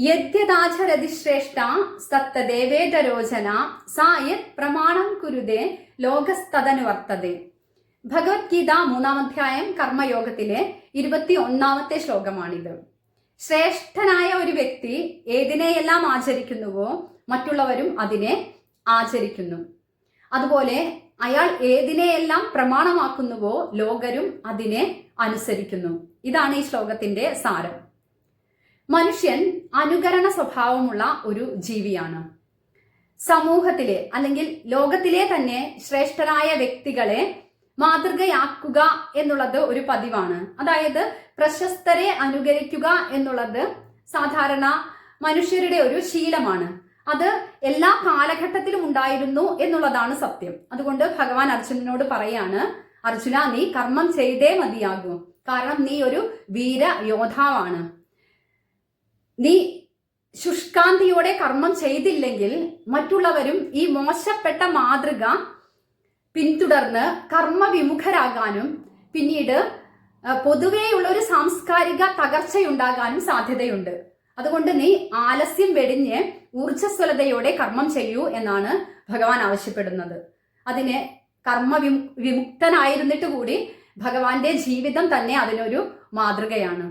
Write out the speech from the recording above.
യദ്യദാചരതി ശ്രേഷ്ഠ സത്തദേവേതരോചന സാ യത് പ്രമാണം കുരുതേ ലോകസ്തദനുവർത്തതേ. ഭഗവത്ഗീത 3-ാം അധ്യായം കർമ്മയോഗത്തിലെ 21-ാമത്തെ ശ്ലോകമാണിത്. ശ്രേഷ്ഠനായ ഒരു വ്യക്തി ഏതിനെയെല്ലാം ആചരിക്കുന്നുവോ മറ്റുള്ളവരും അതിനെ ആചരിക്കുന്നു. അതുപോലെ അയാൾ ഏതിനെയെല്ലാം പ്രമാണമാക്കുന്നുവോ ലോകരും അതിനെ അനുസരിക്കുന്നു. ഇതാണ് ഈ ശ്ലോകത്തിന്റെ സാരം. മനുഷ്യൻ അനുകരണ സ്വഭാവമുള്ള ഒരു ജീവിയാണ്. സമൂഹത്തിലെ അല്ലെങ്കിൽ ലോകത്തിലെ തന്നെ ശ്രേഷ്ഠരായ വ്യക്തികളെ മാതൃകയാക്കുക എന്നുള്ളത് ഒരു പതിവാണ്. അതായത് പ്രശസ്തരെ അനുകരിക്കുക എന്നുള്ളത് സാധാരണ മനുഷ്യരുടെ ഒരു ശീലമാണ്. അത് എല്ലാ കാലഘട്ടത്തിലും ഉണ്ടായിരുന്നു എന്നുള്ളതാണ് സത്യം. അതുകൊണ്ട് ഭഗവാൻ അർജുനനോട് പറയാണ്, അർജുന, നീ കർമ്മം ചെയ്തേ മതിയാകൂ. കാരണം നീ ഒരു വീര യോദ്ധാവാണ്. നീ ശുഷ്കാന്തിയോടെ കർമ്മം ചെയ്തില്ലെങ്കിൽ മറ്റുള്ളവരും ഈ മോശപ്പെട്ട മാതൃക പിന്തുടർന്ന് കർമ്മവിമുഖരാകാനും പിന്നീട് പൊതുവെയുള്ള ഒരു സാംസ്കാരിക തകർച്ചയുണ്ടാകാനും സാധ്യതയുണ്ട്. അതുകൊണ്ട് നീ ആലസ്യം വെടിഞ്ഞ് ഊർജ്ജസ്വലതയോടെ കർമ്മം ചെയ്യൂ എന്നാണ് ഭഗവാൻ ആവശ്യപ്പെടുന്നത്. അതിന് വിമുക്തനായിരുന്നിട്ട് കൂടി ഭഗവാന്റെ ജീവിതം തന്നെ അതിനൊരു മാതൃകയാണ്.